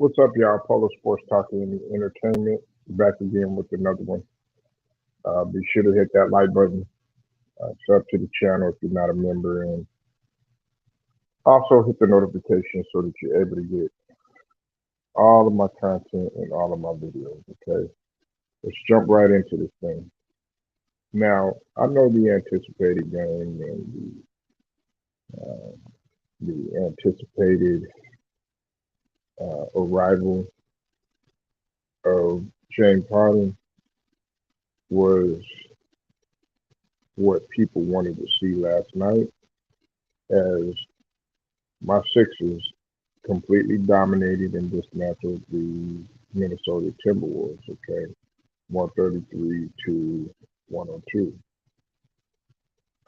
What's up, y'all? Polo Sports Talking and Entertainment. Back again with another one. Be sure to hit that like button. Sub to the channel if you're not a member, and also hit the notification so that you're able to get all of my content and all of my videos. Okay, let's jump right into this thing. Now, I know the anticipated game and the anticipated arrival of James Harden was what people wanted to see last night, as my Sixers completely dominated and dismantled the Minnesota Timberwolves. Okay, 133 to 102.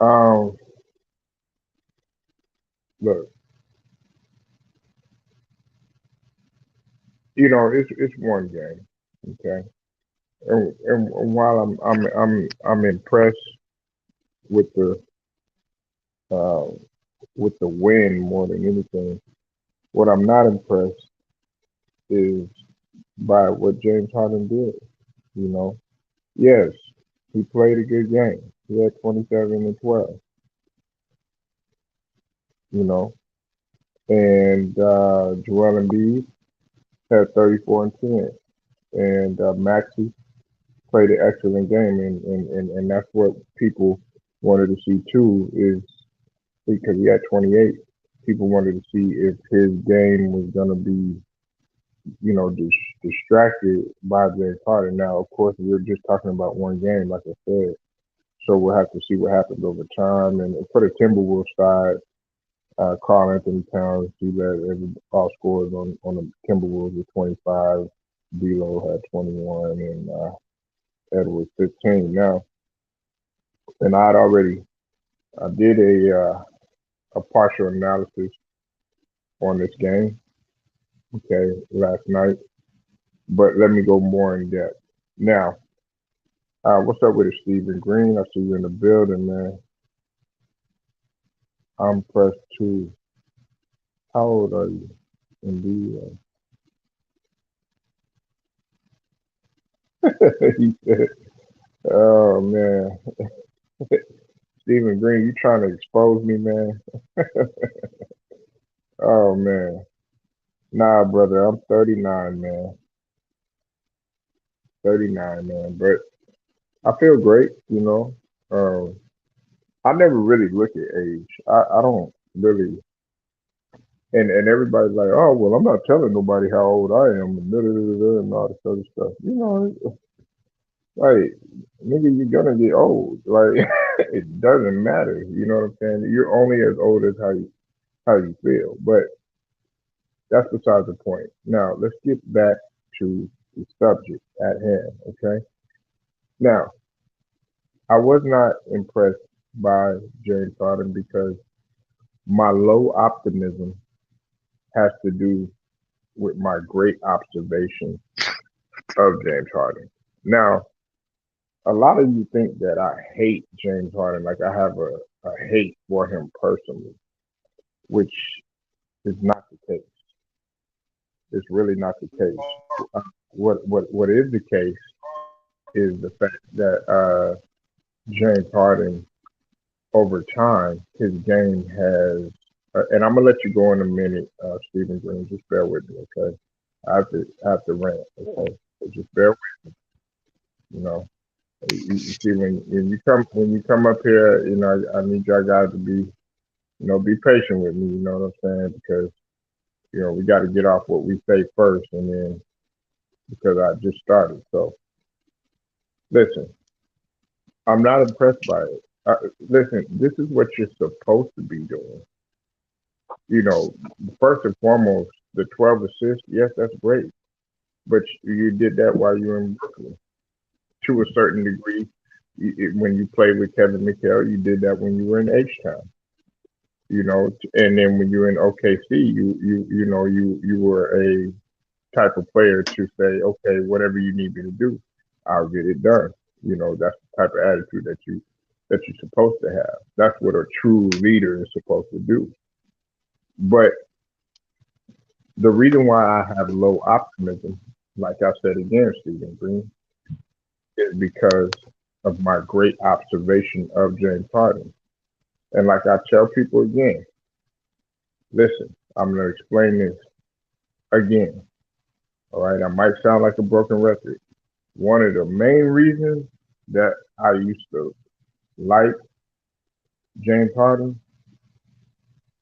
Um, Look, it's one game. Okay, and while I'm impressed with uh, the win more than anything, what I'm not impressed is by what James Harden did. You know, yes, he played a good game. He had 27 and 12. You know, and Joel Embiid had 34 and 10, and Maxey played an excellent game, and that's what people wanted to see too, is because he had 28. People wanted to see if his game was going to be, distracted by James Harden. Now, of course, we're just talking about one game, like I said, so we'll have to see what happens over time. And for the Timberwolves side, Carl Anthony Towns, he led every all scores on the Timberwolves with 25. D'Lo had 21, and Edwards 15. Now, and I did a partial analysis on this game, okay, last night, but let me go more in depth. Now, what's up with it, Stephen Green? I see you in the building, man. I'm pressed too. How old are you? Indeed. He said, "Oh man, Stephen Green, you trying to expose me, man? Oh man, nah, brother, I'm 39, man, 39, man. But I feel great, you know. I never really look at age. I don't really, and everybody's like, oh well, I'm not telling nobody how old I am, and, da, da, da, da, and all this other stuff. Like, nigga, you're gonna get old. Like, it doesn't matter. You know what I'm saying? You're only as old as how you feel. But that's besides the point. Now, let's get back to the subject at hand, okay? Now, I was not impressed by James Harden because my low optimism has to do with my great observation of James Harden. Now, a lot of you think that I hate James Harden, like I have a hate for him personally, which is not the case. It's really not the case. What is the case is the fact that James Harden, over time, his game has, and I'm gonna let you go in a minute, Stephen Green. Just bear with me, okay? I have to rant, okay? So just bear with me, you know. You see, when you come up here, I need y'all guys to be patient with me. You know what I'm saying? Because we got to get off what we say first, and then because I just started. So listen, I'm not impressed by it. Listen, this is what you're supposed to be doing. You know, first and foremost, the 12 assists, yes, that's great, but you did that while you were in Brooklyn to a certain degree. When you played with Kevin McHale, you did that when you were in H Town. And then when you were in OKC, you were a type of player to say, okay, whatever you need me to do, I'll get it done. That's the type of attitude that you're supposed to have. That's what a true leader is supposed to do. But The reason why I have low optimism, like I said again, Stephen Green, is because of my great observation of James Harden. And like I tell people again, listen, I'm going to explain this again. All right. I might sound like a broken record. One of the main reasons that I used to like James Harden,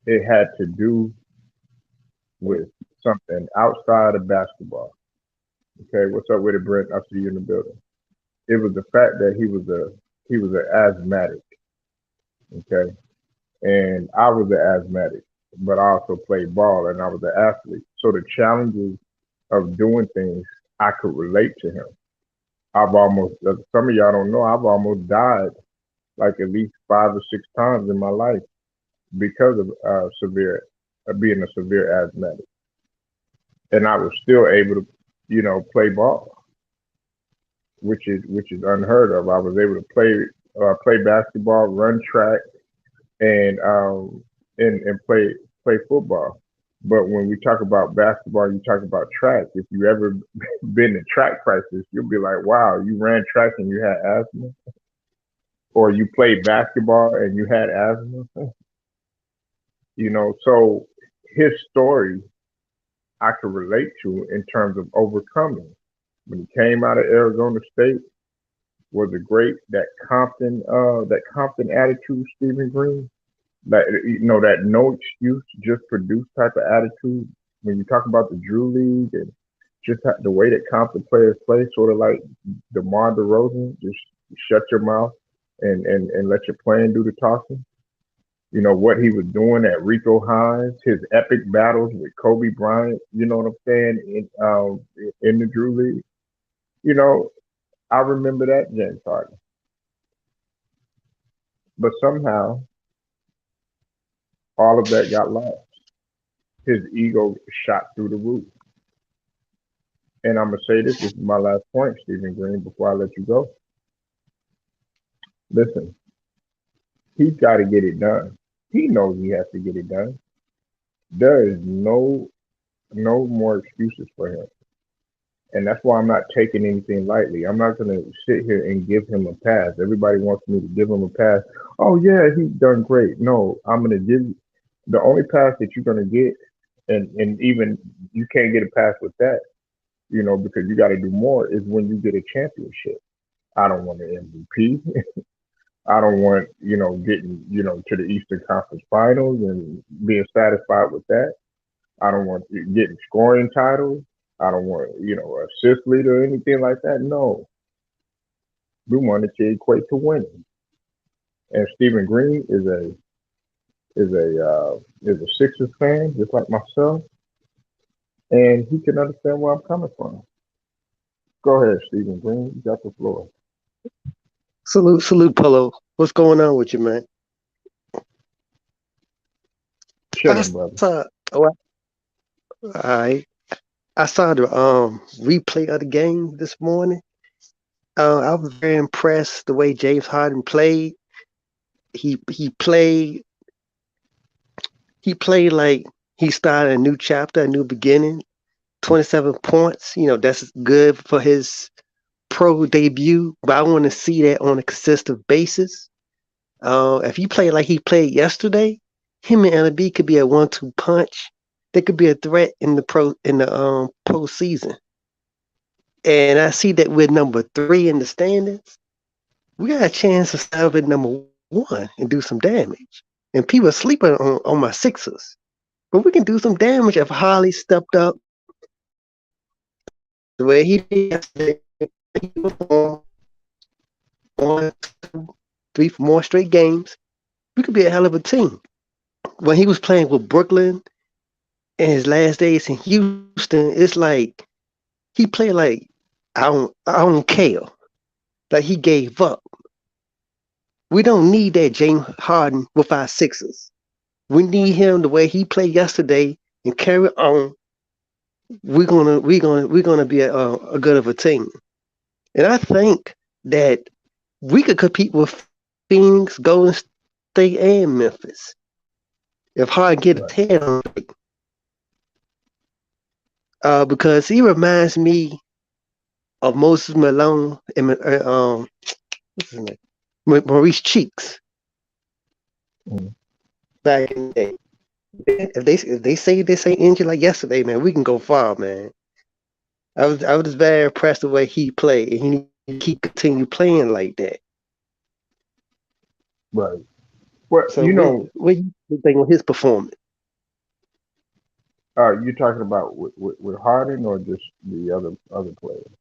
it had to do with something outside of basketball. Okay. What's up with it, Brent? I see you in the building. It was the fact that he was an asthmatic. Okay. And I was an asthmatic, but I also played ball and I was an athlete. So the challenges of doing things, I could relate to him. I've almost, some of y'all don't know, I've almost died like at least 5 or 6 times in my life because of being a severe asthmatic. And I was still able to, play ball, which is unheard of. I was able to play basketball, run track, and play football. But when we talk about basketball, you talk about track. If you ever been to track practice, you'll be like, wow, you ran track and you had asthma, or you played basketball and you had asthma. So his story I could relate to in terms of overcoming. When he came out of Arizona State, was a great that Compton attitude, Stephen Green. That no excuse, just produce type of attitude. When you talk about the Drew League and just the way that Compton players play, sort of like DeMar DeRozan, just shut your mouth and let your plan do the talking. What he was doing at Rico Hines, his epic battles with Kobe Bryant. You know what I'm saying in the Drew League. You know, I remember that James Harden, but somehow all of that got lost. His ego shot through the roof. And I'm gonna say this. This is my last point, Stephen Green. Before I let you go, listen. He's got to get it done. He knows he has to get it done. There is no more excuses for him, and that's why I'm not taking anything lightly. I'm not gonna sit here and give him a pass. Everybody wants me to give him a pass. Oh yeah, he's done great. No, I'm gonna give you the only pass that you're gonna get, and even you can't get a pass with that, because you got to do more. Is when you get a championship. I don't want an MVP. I don't want, getting, to the Eastern Conference Finals and being satisfied with that. I don't want getting scoring titles. I don't want, assist leader or anything like that. No, we want it to equate to winning. And Stephen Green is a Sixers fan, just like myself, and he can understand where I'm coming from. Go ahead, Stephen Green. You got the floor. Salute, Polo. What's going on with you, man? I Chilling, brother. saw, oh, I, I saw the replay of the game this morning. I was very impressed the way James Harden played. He played he played like he started a new chapter, a new beginning. 27 points. That's good for his pro debut. But I want to see that on a consistent basis. If he played like he played yesterday, him and LB could be a 1-2 punch. They could be a threat in the postseason. And I see that we're number 3 in the standings. We got a chance to start at number 1 and do some damage. And people are sleeping on my Sixers. But we can do some damage if Holly stepped up the way he did yesterday. He performed 1, 2, 3 more straight games. We could be a hell of a team. When he was playing with Brooklyn in his last days in Houston, it's like he played like I don't care. Like he gave up. We don't need that James Harden with our Sixers. We need him the way he played yesterday and carry on. We're gonna be a good of a team. And I think that we could compete with Phoenix, Golden State, and Memphis if Harden get his Right. head on. Because he reminds me of Moses Malone and what's his name? Maurice Cheeks Mm. back in the day. If they say this ain't injured like yesterday, man, we can go far, man. I was very impressed with the way he played, and he need to keep continue playing like that. Right. Well, So what you think of his performance? you talking about with Harden or just the other players?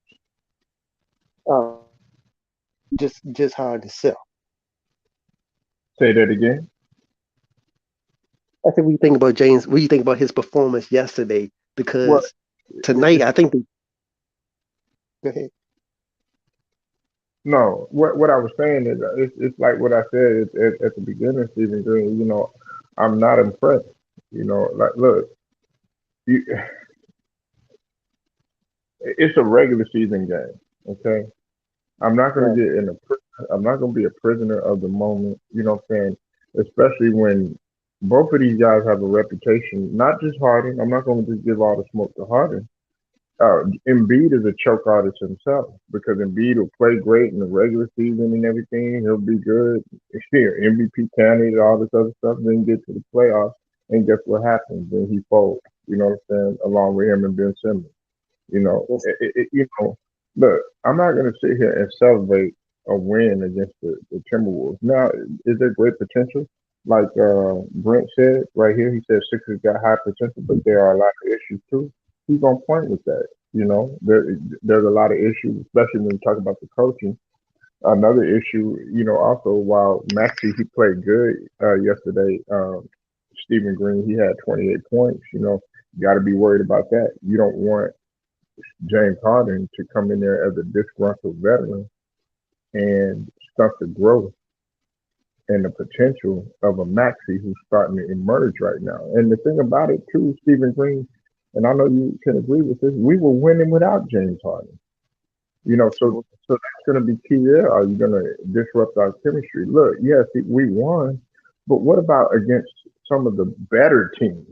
Just hard to sell. Say that again. I think we think about James. What do you think about his performance yesterday? Well, Because tonight, it's I think. Go ahead. no. What I was saying is it's like what I said at the beginning, Stephen Green. I'm not impressed. Like look, you, it's a regular season game. Okay, I'm not gonna Right. get in a. I'm not gonna be a prisoner of the moment. You know what I'm saying? Especially when both of these guys have a reputation. Not just Harden. I'm not gonna just give all the smoke to Harden. Embiid is a choke artist himself because Embiid will play great in the regular season and everything. He'll be good. Here, MVP candidate, all this other stuff. Then get to the playoffs, and guess what happens? Then he folds. You know what I'm saying? Along with him and Ben Simmons. You know, Yes. look, I'm not going to sit here and celebrate a win against the Timberwolves. Now, is there great potential? Like Brent said right here, he said Sixers got high potential, but there are a lot of issues too. He's on point with that. There's a lot of issues, especially when you talk about the coaching. Another issue, also while Maxey he played good yesterday, Stephen Green he had 28 points. You got to be worried about that. You don't want James Harden to come in there as a disgruntled veteran and stunt the growth and the potential of a Maxi who's starting to emerge right now. And the thing about it too, Stephen Green, and I know you can agree with this, we were winning without James Harden. So that's going to be key there. Are you going to disrupt our chemistry? Look, yes, we won, but what about against some of the better teams?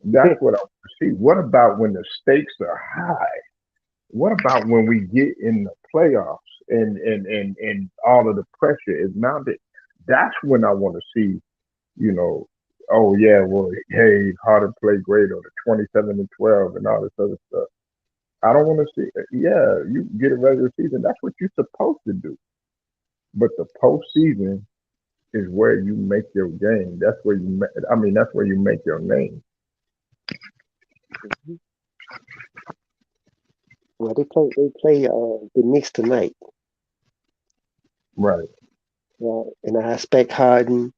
That's what I want to see. What about when the stakes are high? What about when we get in the playoffs and all of the pressure is mounted? That's when I want to see, you know, oh yeah, well, hey, how to play great or the 27-12 and all this other stuff. I don't want to see. Yeah, you get a regular season. That's what you're supposed to do. But the postseason is where you make your game. That's where I mean, that's where you make your name. Mhm. Well, they play the Knicks tonight, Right. and I expect Harden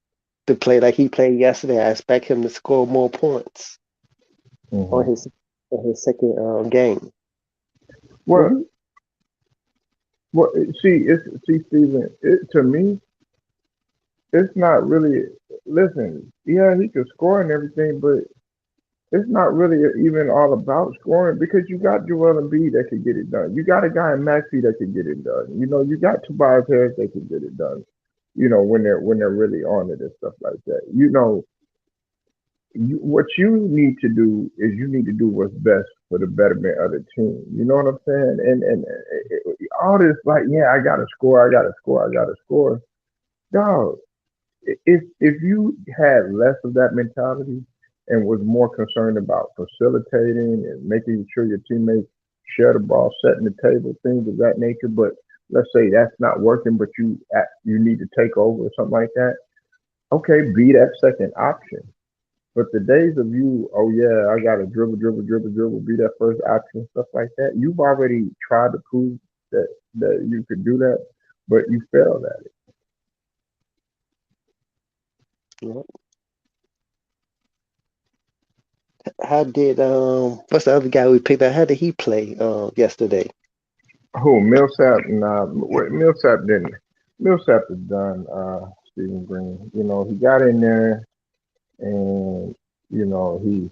to play like he played yesterday. I expect him to score more points on hmm his second game. Well, Well, well, Steven. To me, it's not really. Listen, yeah, he could score and everything, but it's not really even all about scoring because you got Joel Embiid that could get it done. You got a guy in Maxey that could get it done. You got Tobias Harris that could get it done. When they're really on it and stuff like that. What you need to do is you need to do what's best for the betterment of the team. You know what I'm saying? And all this like, yeah, I gotta score, I gotta score, I gotta score. Dog, if you had less of that mentality and was more concerned about facilitating and making sure your teammates share the ball, setting the table, things of that nature, but let's say that's not working, but you need to take over or something like that. Okay, be that second option. But the days of you, oh yeah, I gotta dribble, dribble, dribble, dribble, be that first option, stuff like that. You've already tried to prove that you could do that, but you failed at it. you know, how did what's the other guy we picked up? How did he play yesterday? Who Millsap? Nah, Millsap didn't. Millsap is done. Stephen Green. He got in there and he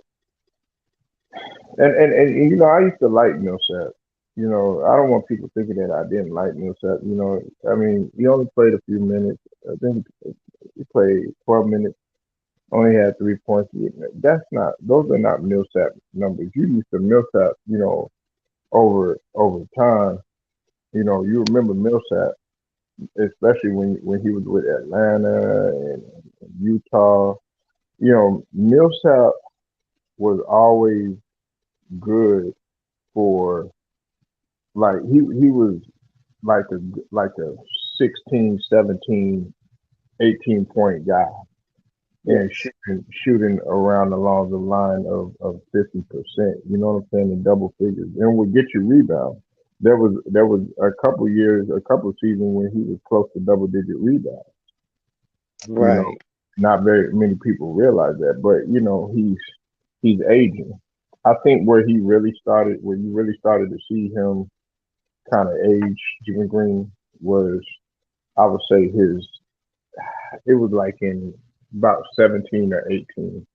and I used to like Millsap. I don't want people thinking that I didn't like Millsap. I mean, he only played a few minutes. I think he played 12 minutes only had 3 points. That's not; those are not Millsap numbers. You used to Millsap, over time. You remember Millsap, especially when he was with Atlanta and Utah. Millsap was always good for, like, he was like a 16, 17, 18 point guy, and Yes. shooting around along the line of 50%. You know what I'm saying? In double figures, and would get you rebounds. There was a couple years, a couple seasons when he was close to double digit rebounds. You know, Right. not very many people realize that, but he's aging. I think where you really started to see him kind of age, Jimmy Green, was, I would say, it was like in about 17 or 18,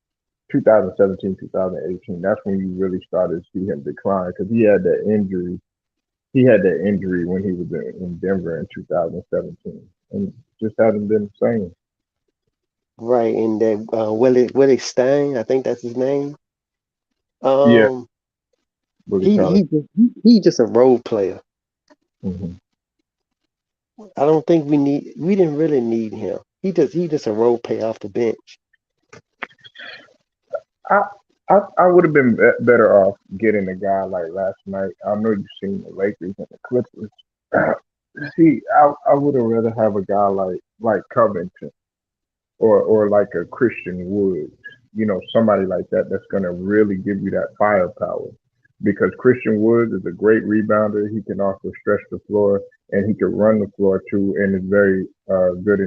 2017, 2018. That's when you really started to see him decline because he had that injury. He had that injury when he was in Denver in 2017, and just hasn't been the same. Right. And that Willie Stein, I think that's his name. Yeah, Um, Willie he Collins. he just he just a role player. Hmm. I don't think we didn't really need him. He just a role player off the bench. I I would have been better off getting a guy like last night. I know you've seen the Lakers and the Clippers. See, I would have rather have a guy like Covington, or like a Christian Woods, somebody like that that's going to really give you that firepower. Because Christian Woods is a great rebounder. He can also stretch the floor, and he can run the floor too, and is very good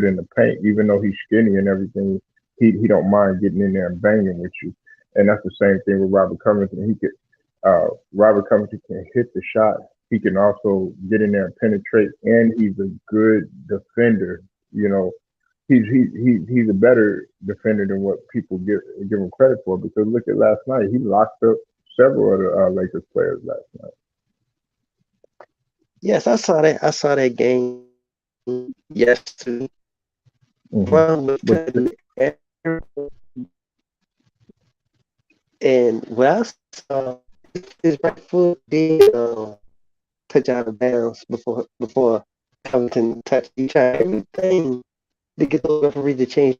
in the paint. Even though he's skinny and everything, he don't mind getting in there and banging with you. And that's the same thing with Robert Covington. Robert Covington can hit the shot. He can also get in there and penetrate, and he's a good defender. You know, he's a better defender than what people give him credit for. Because look at last night, he locked up several of the Lakers players last night. Yes, I saw that. I saw that game yesterday. Hmm. LeBron was But telling everyone, and what I saw, his right foot did touch out of bounds before Covington touched. He tried everything to get the referee to change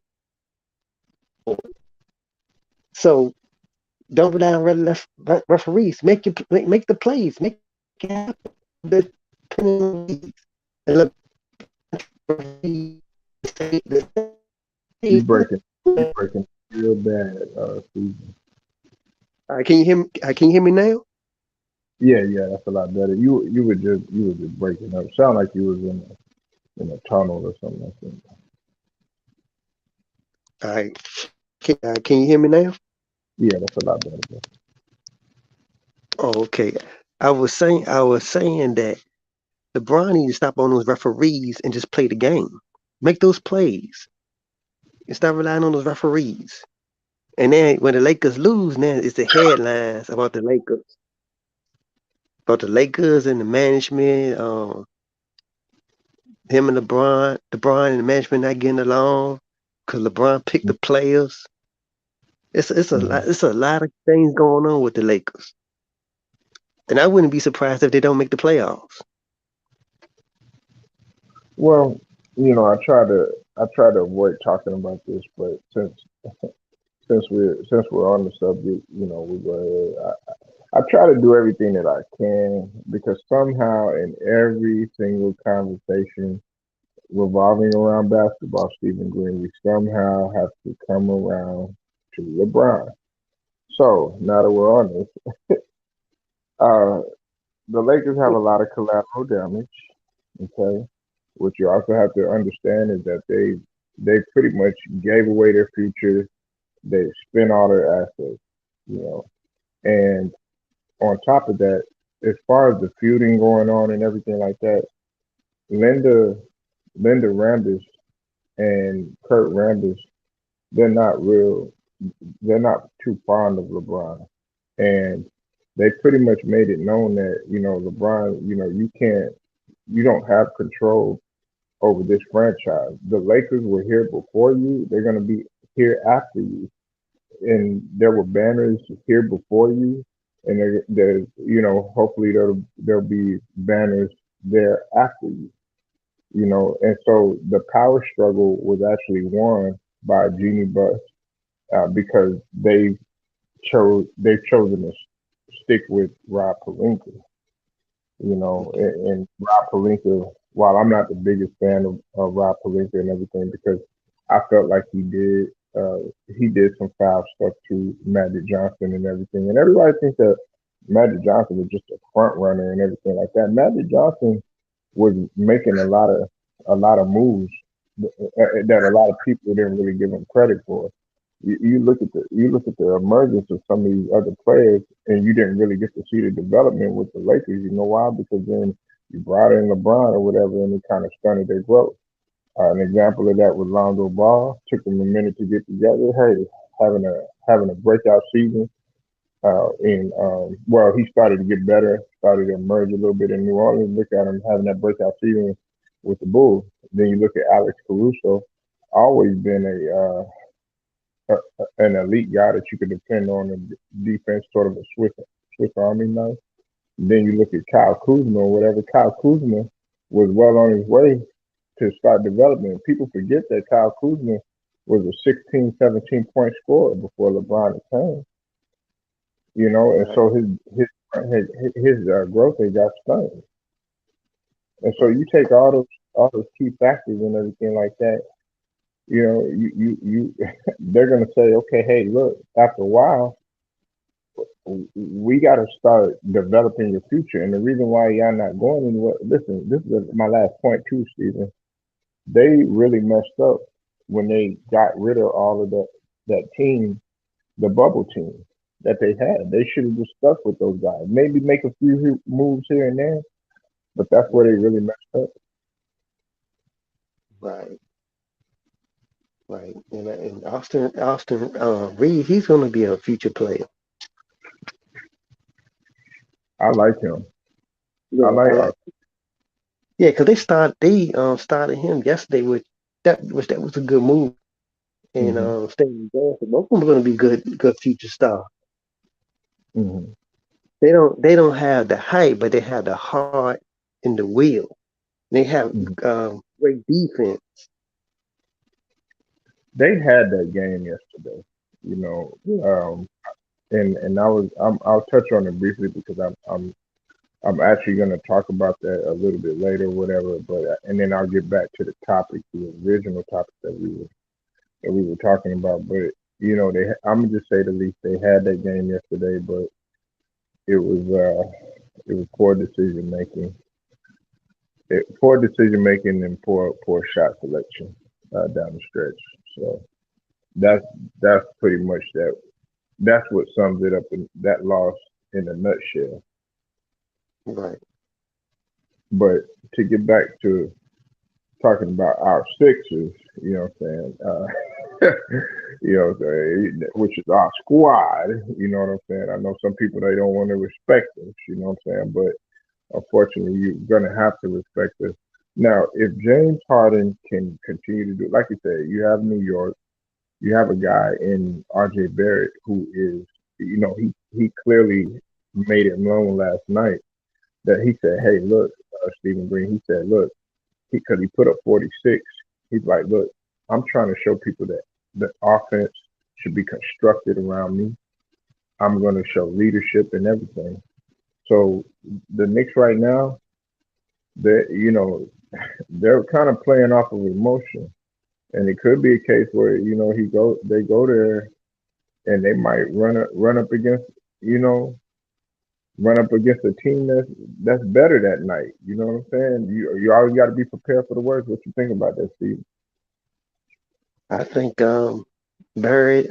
it. So don't rely on referees. Make the plays. Make it happen. The penalties and let you the breaking you breaking real bad, Steve. can you hear me? Can you hear me now? Yeah, yeah, that's a lot better. You were just breaking up. Sound like you was in a tunnel or something like that. All right. Can you hear me now? Yeah, that's a lot better. Bro. Oh, okay. I was saying that LeBron needs to stop on those referees and just play the game. Make those plays. And stop relying on those referees. And then when the Lakers lose, now it's the headlines about the Lakers and the management. Him and LeBron and the management not getting along because LeBron picked the players. Hmm. It's a lot of things going on with the Lakers, and I wouldn't be surprised if they don't make the playoffs. Well, I try to avoid talking about this, but since we're on the subject, we go ahead. I try to do everything that I can because somehow in every single conversation revolving around basketball, Stephen Green, we somehow have to come around to LeBron. So now that we're on this, uh, the Lakers have a lot of collateral damage. Okay, what you also have to understand is that they pretty much gave away their future. They spent all their assets, you know, and on top of that, as far as the feuding going on and everything like that, Linda Linda Rambis and Kurt Rambis, they're not real. They're not too fond of LeBron, and they pretty much made it known that LeBron, you don't have control over this franchise. The Lakers were here before you. They're going to be here after you, and there were banners here before you, and there's hopefully there'll be banners there after you. And so the power struggle was actually won by Genie Bus because they've chosen to stick with Rob Palinka. And Rob Palinka, while I'm not the biggest fan of Rob Palinka and everything, because I felt like he did some foul stuff to Magic Johnson and everything. And everybody thinks that Magic Johnson was just a front runner and everything like that. Magic Johnson was making a lot of moves that a lot of people didn't really give him credit for. You look at the emergence of some of these other players, and you didn't really get to see the development with the Lakers. You know why? Because then you brought in LeBron or whatever, and it kind of stunted their growth. An example of that was Lonzo Ball. Took him a minute to get together. Hey, having a breakout season. And well, he started to get better, started to emerge a little bit in New Orleans. Look at him having that breakout season with the Bulls. Then you look at Alex Caruso, always been an elite guy that you could depend on in defense, sort of a Swiss Army knife. Then you look at Kyle Kuzma or whatever. Kyle Kuzma was well on his way to start development. People forget that Kyle Kuzma was a 16, 17 point scorer before LeBron came. And Right, so his growth rate got stunted. And so you take all those key factors and everything like that. You they're gonna say, okay, hey, look, after a while, we got to start developing your future. And the reason why y'all not going anywhere, listen, this is my last point too, Stephen. They really messed up when they got rid of all of that team, the bubble team that they had. They should have just stuck with those guys. Maybe make a few moves here and there, but that's where they really messed up. right, right. And Austin Reed, he's going to be a future player. I like him. I Yeah, like I like. Yeah, because they started him yesterday, which that was a good move. And hmm staying there, so both of them are going to be good future stars. hmm They don't have the height, but they have the heart and the will. They have hmm great defense. They had that game yesterday, you know, and I'll touch on it briefly because I'm actually going to talk about that a little bit later, whatever. But and then I'll get back to the topic, the original topic that we were talking about. But I'm gonna just say the least they had that game yesterday, but it was uh, it was poor decision making and poor shot selection down the stretch. So that's that's pretty much that. That's what sums it up in that loss in a nutshell. Right. But to get back to talking about our Sixers, you know what I'm saying? Which is our squad, you know what I'm saying? I know some people they don't want to respect us, you know what I'm saying? But unfortunately, you're gonna have to respect us. Now, if James Harden can continue to do, like you said, you have New York, you have a guy in RJ Barrett who is, he clearly made it known last night that he said, "Hey, look, Stephen Green." He said, "Look, because he put up 46. He's like, look, I'm trying to show people that the offense should be constructed around me. I'm going to show leadership and everything." So the Knicks right now, they're kind of playing off of emotion, and it could be a case where they go there and they might run up against you know run up against a team that's better that night. You know what I'm saying? You always got to be prepared for the worst. What you think about that, Steve? I think Barrett,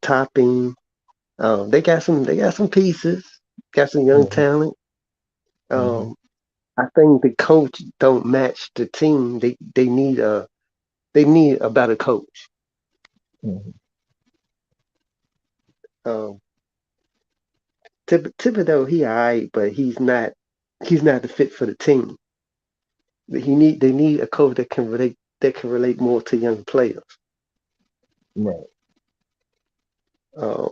Topping, they got some pieces, got some young hmm talent. hmm Um, I think the coach don't match the team. They need a better coach. hmm Um, Thibodeau, he alright, but he's not the fit for the team. They need a coach that can relate more to young players. Right. Um,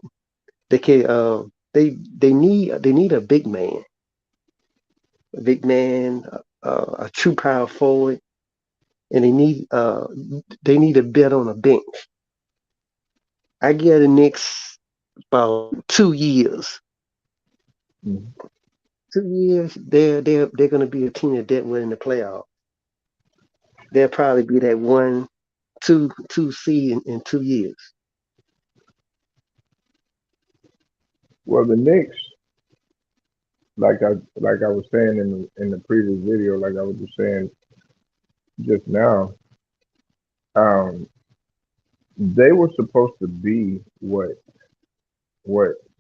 they can they need a big man, a true power forward, and they need a bet on a bench. I give the Knicks about 2 years. Mhm. 2 years, they're going to be a team that win the playoff. They'll probably be that two seed in 2 years. Well, the Knicks, like I was saying in the previous video, like I was just saying just now, um, they were supposed to be what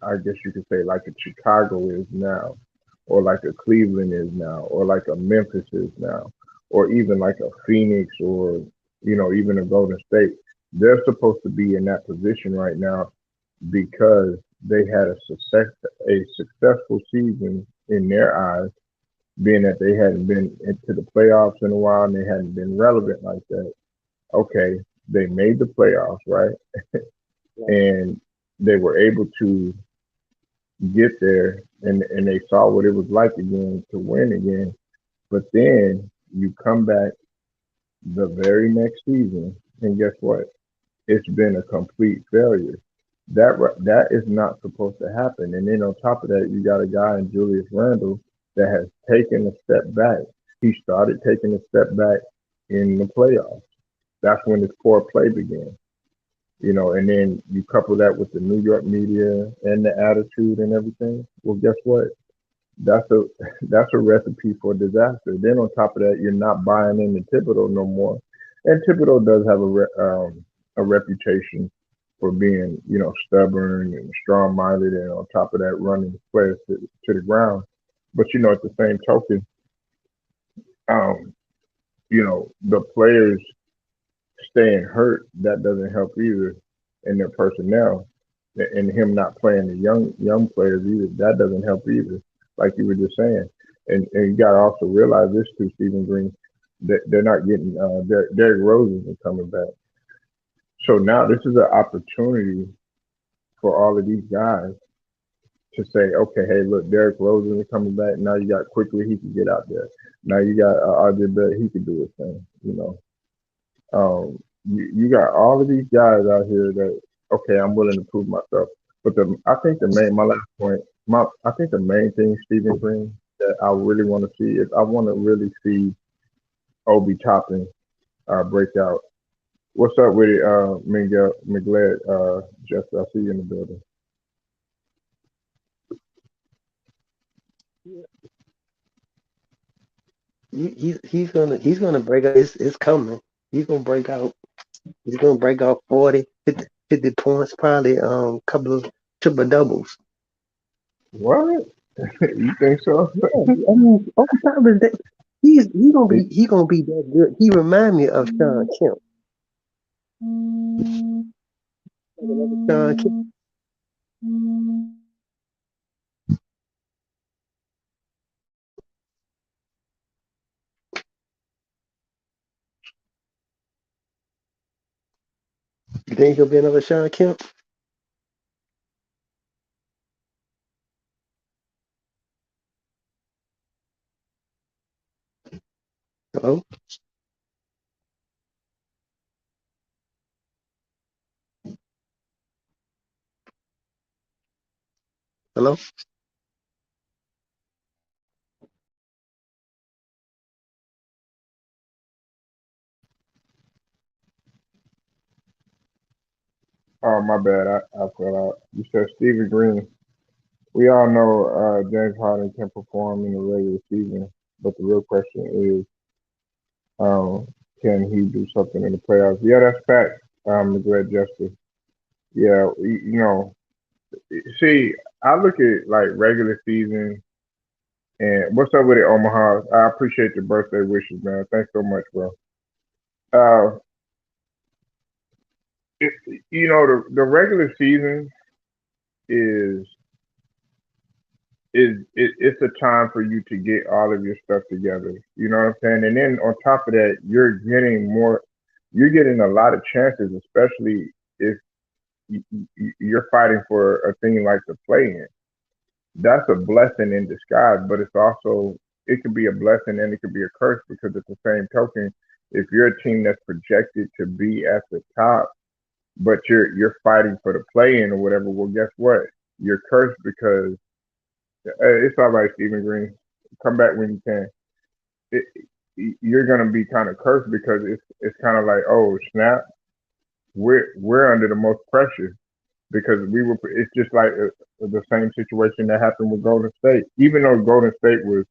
I guess you could say like a Chicago is now, or like a Cleveland is now, or like a Memphis is now, or even like a Phoenix, or even a Golden State. They're supposed to be in that position right now because they had a successful season in their eyes, being that they hadn't been into the playoffs in a while and they hadn't been relevant like that. Okay, they made the playoffs, right? And they were able to get there, and they saw what it was like again to win again. But then you come back the very next season, and guess what? It's been a complete failure. That is not supposed to happen. And then on top of that, you got a guy in Julius Randle that has taken a step back. He started taking a step back in the playoffs. That's when his poor play began. And then you couple that with the New York media and the attitude and everything. Well, guess what? That's a that's a recipe for disaster. Then on top of that, you're not buying into Thibodeau no more, and Thibodeau does have a reputation for being stubborn and strong-minded, and on top of that, running players to the ground. But at the same token, um, the players staying hurt, that doesn't help either in their personnel, and him not playing the young players either, that doesn't help either, like you were just saying. And you got to also realize this too, Stephen Green, that they're not getting Derrick Rose isn't coming back. So now this is an opportunity for all of these guys to say, okay, hey, look, Derrick Rose isn't coming back. Now you got quickly, he can get out there. Now you got RJ Barrett, he can do his thing. You got all of these guys out here that okay, I'm willing to prove myself. But I think the main my last point, I think the main thing, Stephen Green, that I really want to see is I want to really see Obi Toppin break out. What's up with it, Miguel McGlad, Jeff? I see you in the building. He's gonna break out. It's coming. He's gonna break out. He's gonna break out 40, 50 points, probably couple of triple doubles. What? You think so? Yeah, I mean, over top of that, he's gonna He- be that good. He remind me of Sean Kemp. Like another Sean Kemp. You think he'll be another Sean Kemp? Hello, hello. oh my bad, I fell out. You said Stephen Green. We all know James Harden can perform in the regular season, but the real question is, um, can he do something in the playoffs? Yeah, that's fact. Greg Justice. Yeah, see, I look at like regular season and what's up with it, Omaha? I appreciate your birthday wishes, man. Thanks so much, bro. Uh, it, the regular season is it's a time for you to get all of your stuff together. You know what I'm saying? And then on top of that, you're getting a lot of chances, especially if you're fighting for a thing like the play-in. That's a blessing in disguise, but it's also it could be a blessing and it could be a curse because at the same token, if you're a team that's projected to be at the top, but you're fighting for the play-in or whatever, well, guess what? You're cursed because it's all right, Stephen Green. Come back when you can. It, you're gonna be kind of cursed because it's kind of like, oh snap, we're under the most pressure because we were. It's just like the same situation that happened with Golden State. Even though Golden State was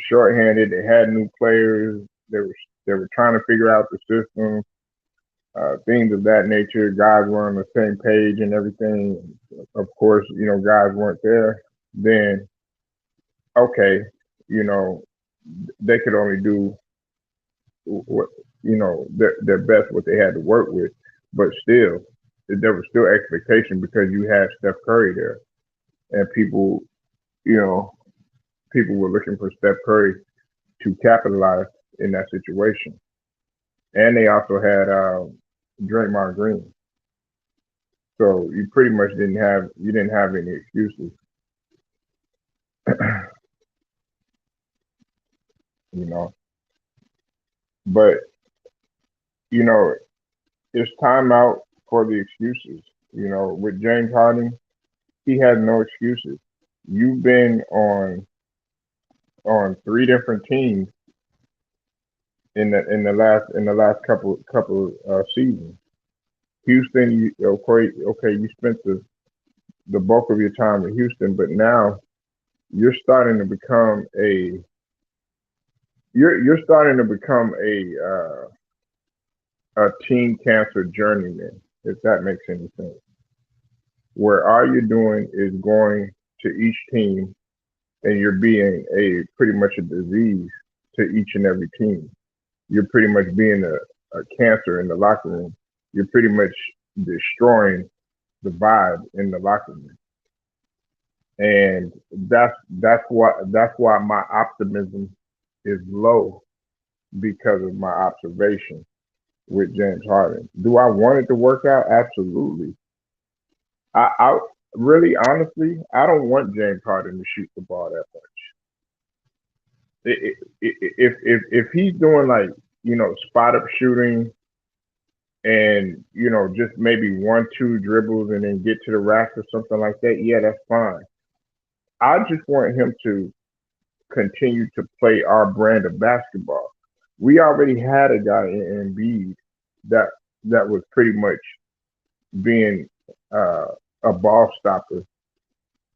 shorthanded, they had new players. They were trying to figure out the system, things of that nature. Guys were on the same page and everything. Of course, guys weren't there. Then okay, you know, they could only do what their best what they had to work with, but still there was still expectation because you had Steph Curry there, and you know people were looking for Steph Curry to capitalize in that situation, and they also had Draymond Green, so you didn't have any excuses, you know. But you know it's time out for the excuses. With James Harden, he has no excuses. You've been on three different teams in the last couple seasons. Houston, okay, you spent the bulk of your time in Houston, but now you're starting to become you're starting to become a team cancer journeyman, if that makes any sense. Where all you're doing is going to each team and you're being a pretty much a disease to each and every team. You're pretty much being a cancer in the locker room. You're pretty much destroying the vibe in the locker room. And that's why my optimism is low because of my observation with James Harden. Do I want it to work out? Absolutely. I really honestly I don't want James Harden to shoot the ball that much. If he's doing like spot up shooting and just maybe one two dribbles and then get to the rack or something like that, yeah, that's fine. I just want him to continue to play our brand of basketball. We already had a guy in Embiid that that was pretty much being uh, a ball stopper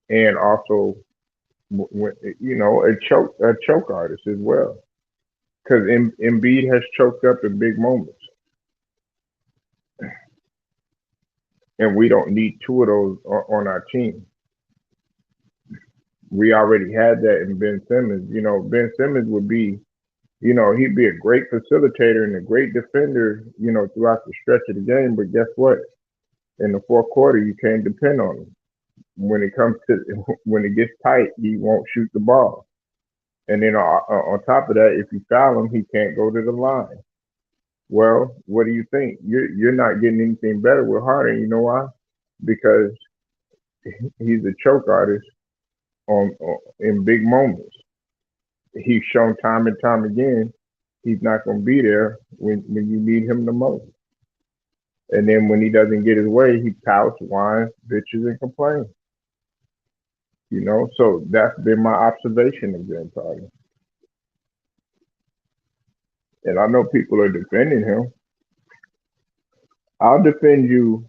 and also a choke artist as well. Because Embiid has choked up in big moments, and we don't need two of those on our team. We already had that in Ben Simmons. Ben Simmons would be, he'd be a great facilitator and a great defender, throughout the stretch of the game. But guess what? In the fourth quarter, you can't depend on him. When it comes to when it gets tight, he won't shoot the ball. And then on top of that, if you foul him, he can't go to the line. Well, what do you think? You're not getting anything better with Harden. You know why? Because he's a choke artist on in big moments. He's shown time and time again he's not going to be there when you need him the most. And then when he doesn't get his way, he pouts, whines, bitches, and complains. So that's been my observation of James Harden. And I know people are defending him. I'll defend you.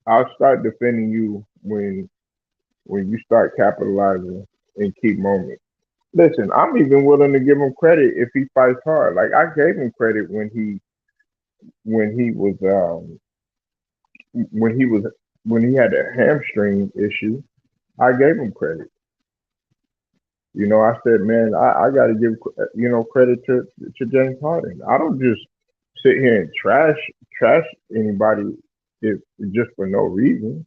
I'll start defending you when you start capitalizing in key moments. Listen, I'm even willing to give him credit if he fights hard. Like I gave him credit when he was when he was when he had a hamstring issue. I gave him credit. I said, man, I got to give credit to James Harden. I don't just sit here and trash anybody if just for no reason.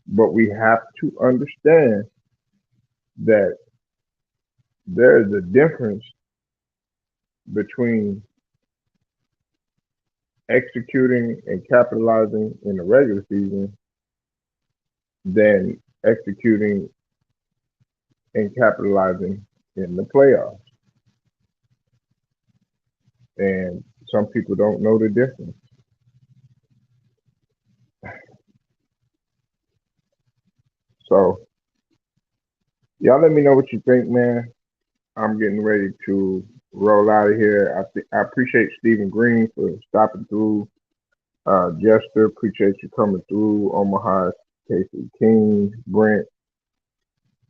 But we have to understand that there is a difference between executing and capitalizing in the regular season than executing and capitalizing in the playoffs. And some people don't know the difference. So y'all let me know what you think, man. I'm getting ready to roll out of here. I appreciate Stephen Green for stopping through. Jester, appreciate you coming through. Omaha, Casey King, Brent,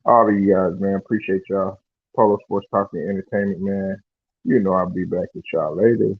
all of you guys, man. Appreciate y'all. Polo Sports Talking Entertainment, man. You know I'll be back with y'all later.